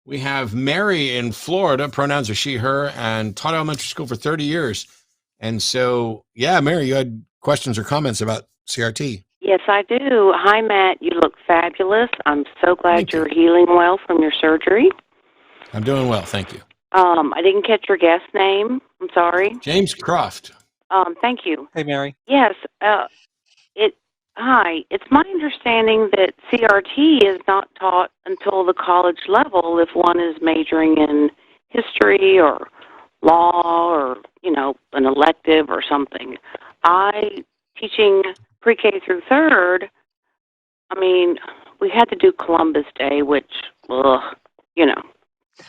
We have Mary in Florida. Pronouns are she, her, and taught elementary school for 30 years. And so, yeah, Mary, you had questions or comments about CRT. Yes, I do. Hi, Matt. You look fabulous. I'm so glad you're healing well from your surgery. I'm doing well, thank you. I didn't catch your guest name. I'm sorry. James Croft. Thank you. Hey, Mary. Yes. Hi. It's my understanding that CRT is not taught until the college level if one is majoring in history or law or, an elective or something. Teaching pre-K through third, we had to do Columbus Day, which,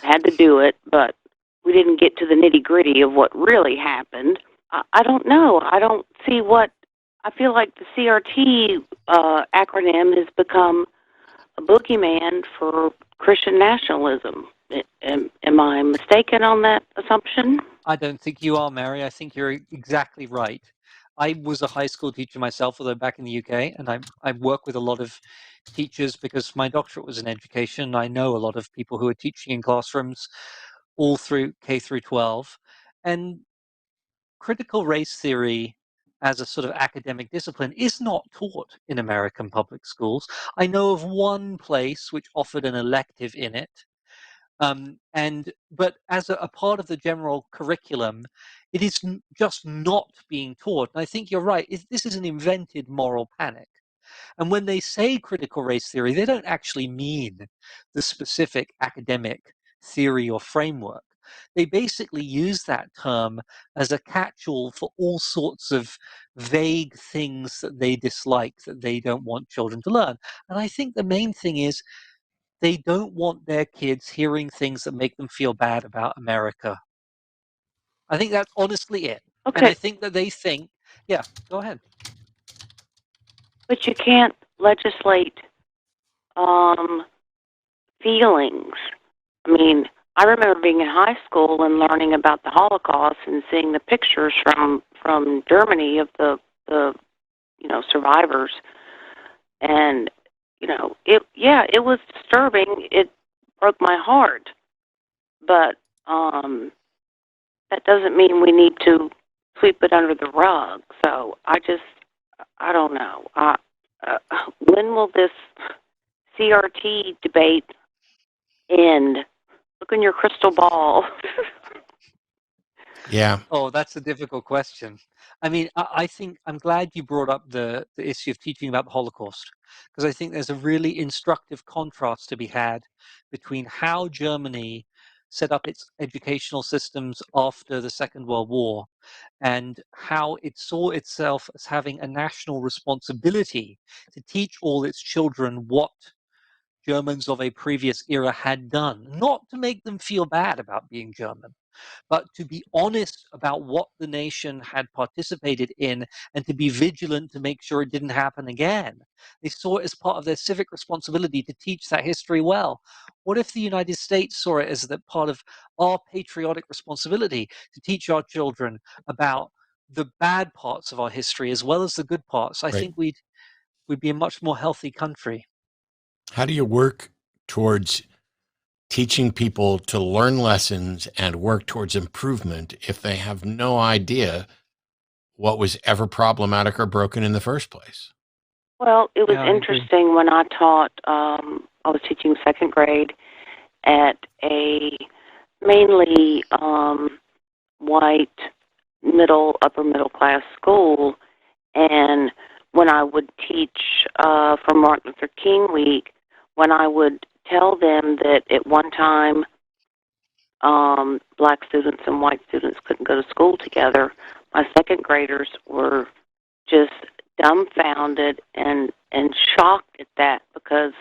had to do it, but we didn't get to the nitty-gritty of what really happened. I don't know. I don't see what... I feel like the CRT acronym has become a boogeyman for Christian nationalism. Am I mistaken on that assumption? I don't think you are, Mary. I think you're exactly right. I was a high school teacher myself, although back in the UK, and I work with a lot of teachers because my doctorate was in education. I know a lot of people who are teaching in classrooms all through K through 12. And critical race theory as a sort of academic discipline is not taught in American public schools. I know of one place which offered an elective in it, but as a part of the general curriculum, it is just not being taught. And I think you're right. This is an invented moral panic. And when they say critical race theory, they don't actually mean the specific academic theory or framework. They basically use that term as a catch-all for all sorts of vague things that they dislike, that they don't want children to learn. And I think the main thing is they don't want their kids hearing things that make them feel bad about America. I think that's honestly it. Okay. And I think that they think, yeah, go ahead. But you can't legislate feelings. I remember being in high school and learning about the Holocaust and seeing the pictures from Germany of the survivors. And, it was disturbing. It broke my heart. But that doesn't mean we need to sweep it under the rug. So I don't know. When will this CRT debate end? Look in your crystal ball. Yeah. Oh, that's a difficult question. I think I'm glad you brought up the issue of teaching about the Holocaust, because I think there's a really instructive contrast to be had between how Germany set up its educational systems after the Second World War and how it saw itself as having a national responsibility to teach all its children what Germans of a previous era had done, not to make them feel bad about being German, but to be honest about what the nation had participated in and to be vigilant to make sure it didn't happen again. They saw it as part of their civic responsibility to teach that history well. What if the United States saw it as that part of our patriotic responsibility to teach our children about the bad parts of our history as well as the good parts? I think we'd be a much more healthy country. How do you work towards teaching people to learn lessons and work towards improvement if they have no idea what was ever problematic or broken in the first place? Well, it was interesting when I taught, I was teaching second grade at a mainly white upper middle class school, and when I would teach for Martin Luther King Week, when I would tell them that at one time black students and white students couldn't go to school together, my second graders were just dumbfounded and shocked at that, because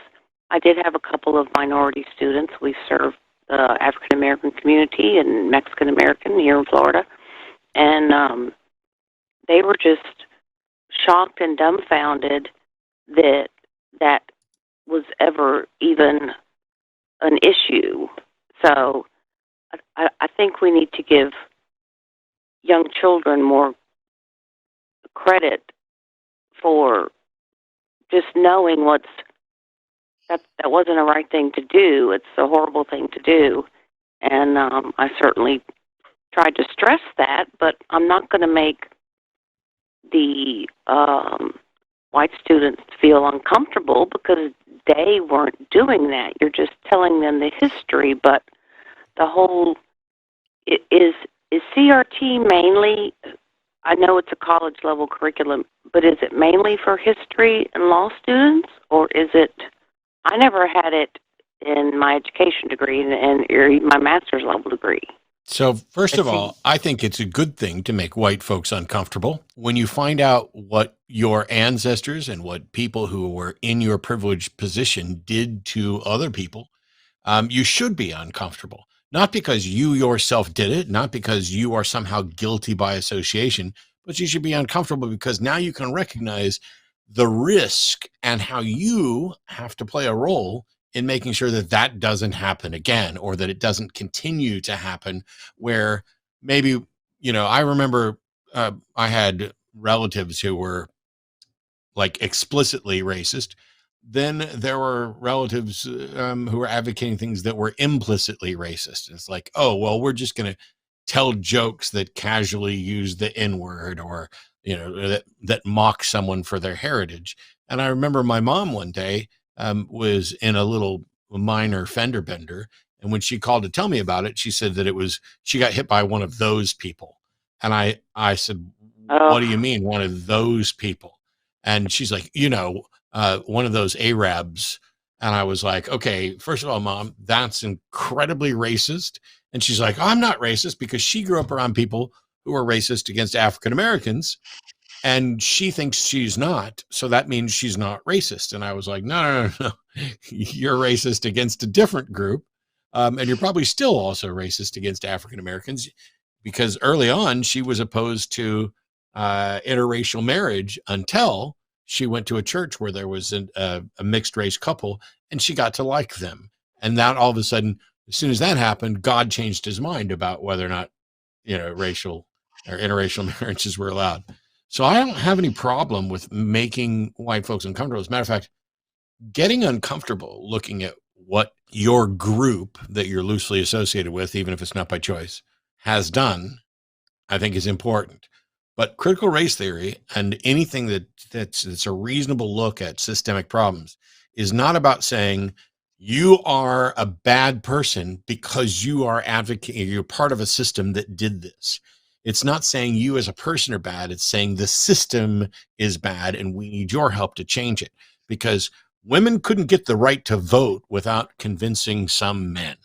I did have a couple of minority students. We served the African American community and Mexican American here in Florida, and they were just shocked and dumbfounded that that was ever even an issue. So I think we need to give young children more credit for just knowing what's that wasn't a right thing to do. It's a horrible thing to do, and I certainly tried to stress that. But I'm not going to make the white students feel uncomfortable because they weren't doing that. You're just telling them the history, but the whole is CRT mainly. I know it's a college level curriculum, but is it mainly for history and law students, or is it? I never had it in my education degree and or even my master's level degree. So, first I of think all, I think it's a good thing to make white folks uncomfortable. When you find out what your ancestors and what people who were in your privileged position did to other people, you should be uncomfortable. Not because you yourself did it, not because you are somehow guilty by association, but you should be uncomfortable because now you can recognize the risk and how you have to play a role in making sure that that doesn't happen again, or that it doesn't continue to happen where maybe, I remember I had relatives who were like explicitly racist. Then there were relatives who were advocating things that were implicitly racist. It's like, oh, well, we're just going to tell jokes that casually use the N word, or, that mock someone for their heritage. And I remember my mom one day was in a little minor fender bender. And when she called to tell me about it, she said that she got hit by one of those people. And I said, what do you mean, one of those people? And she's like, one of those Arabs. And I was like, okay, first of all, Mom, that's incredibly racist. And she's like, oh, I'm not racist, because she grew up around people who are racist against African Americans. And she thinks she's not. So that means she's not racist. And I was like, no. You're racist against a different group. And you're probably still also racist against African Americans, because early on she was opposed to interracial marriage until she went to a church where there was a mixed race couple, and she got to like them. And that all of a sudden, as soon as that happened, God changed his mind about whether or not, racial or interracial marriages were allowed. So I don't have any problem with making white folks uncomfortable. As a matter of fact, getting uncomfortable looking at what your group that you're loosely associated with, even if it's not by choice, has done, I think is important. But critical race theory and anything that's a reasonable look at systemic problems is not about saying you are a bad person because you are advocating, you're part of a system that did this. It's not saying you as a person are bad. It's saying the system is bad and we need your help to change it, because women couldn't get the right to vote without convincing some men.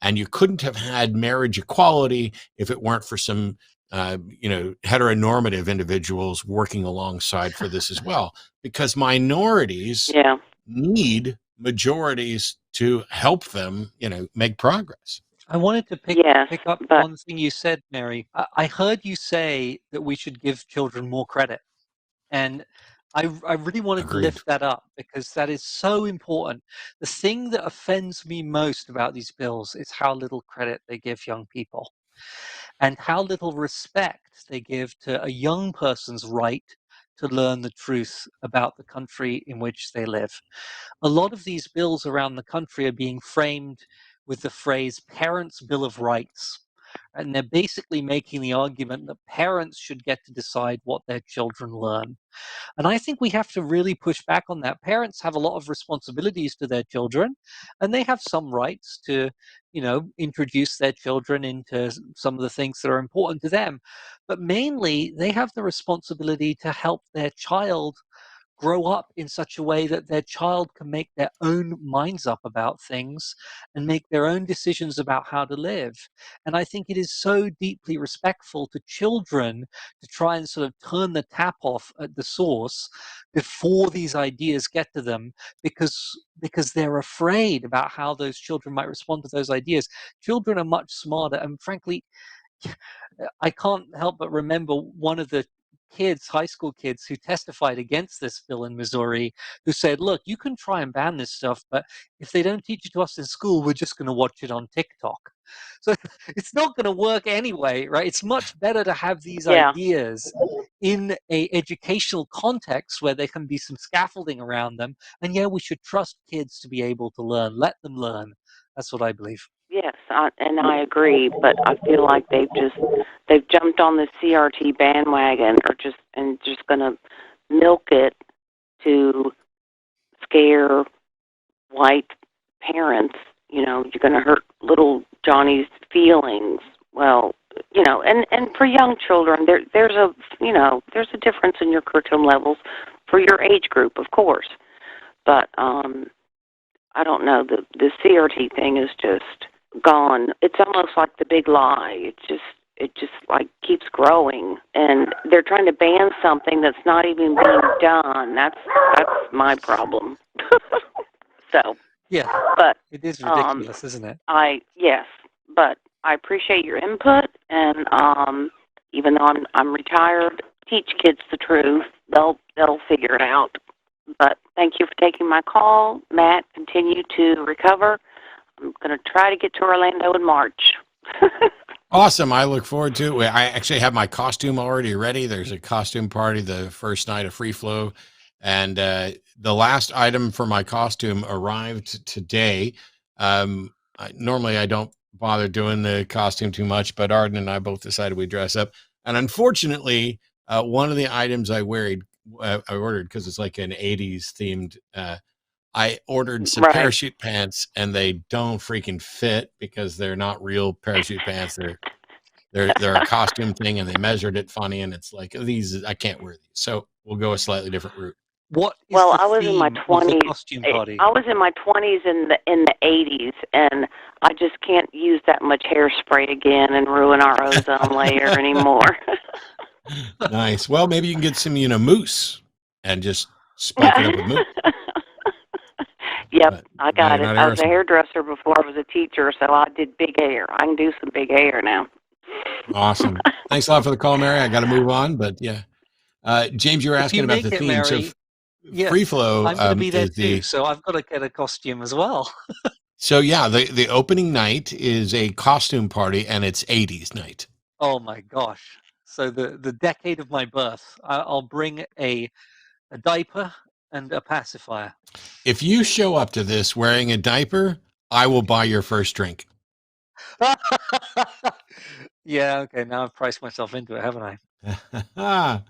And you couldn't have had marriage equality if it weren't for some heteronormative individuals working alongside for this as well, because minorities need majorities to help them, make progress. I wanted to pick up one thing you said, Mary. I heard you say that we should give children more credit. And I really wanted to lift that up, because that is so important. The thing that offends me most about these bills is how little credit they give young people, and how little respect they give to a young person's right to learn the truth about the country in which they live. A lot of these bills around the country are being framed with the phrase Parents' Bill of Rights. And they're basically making the argument that parents should get to decide what their children learn. And I think we have to really push back on that. Parents have a lot of responsibilities to their children, and they have some rights to, introduce their children into some of the things that are important to them. But mainly, they have the responsibility to help their child grow up in such a way that their child can make their own minds up about things and make their own decisions about how to live. And I think it is so deeply respectful to children to try and sort of turn the tap off at the source before these ideas get to them, because they're afraid about how those children might respond to those ideas. Children are much smarter, and frankly, I can't help but remember one of the kids, high school kids, who testified against this bill in Missouri, who said, look, you can try and ban this stuff, but if they don't teach it to us in school, we're just going to watch it on TikTok. So it's not going to work anyway, right? It's much better to have these ideas in a educational context where there can be some scaffolding around them. And yeah, we should trust kids to be able to learn. Let them learn. That's what I believe. Yes, and I agree, but I feel like they've jumped on the CRT bandwagon, or just going to milk it to scare white parents. You know, you're going to hurt little Johnny's feelings. Well, you know, and for young children, there's a difference in your curriculum levels for your age group, of course, but I don't know, the CRT thing is just gone. It's almost like the big lie. It just like keeps growing, and they're trying to ban something that's not even being done. That's my problem. So yeah, but it is ridiculous, isn't it? Yes, but I appreciate your input, and even though I'm retired, teach kids the truth. They'll figure it out. But thank you for taking my call, Matt. Continue to recover. I'm going to try to get to Orlando in March. Awesome. I look forward to it. I actually have my costume already ready. There's a costume party the first night of Free Flow. And the last item for my costume arrived today. Normally, I don't bother doing the costume too much, but Arden and I both decided we'd dress up. And unfortunately, one of the items I ordered, because it's like an 80s themed, I ordered some parachute pants, and they don't freaking fit because they're not real parachute pants. They're a costume thing, and they measured it funny, and it's like, these, I can't wear these. So we'll go a slightly different route. What is well, the I was theme in my of the 20s. costume party? I was in my 20s in the 80s, and I just can't use that much hairspray again and ruin our ozone layer anymore. Nice. Well, maybe you can get some, mousse and just spike it up with mousse. Yep, But I got it. I was a Aerosmith. hairdresser before I was a teacher, so I did big hair. I can do some big hair now. Awesome. Thanks a lot for the call, Mary. I got to move on, but yeah. James, you were If asking you about make the it, theme. So Mary, yes, Free Flow I'm going to be there is too, so I've got to get a costume as well. So yeah, the opening night is a costume party, and it's 80s night. Oh my gosh. So the decade of my birth, I'll bring a diaper and a pacifier. If you show up to this wearing a diaper, I will buy your first drink. Yeah, okay, now I've priced myself into it, haven't I?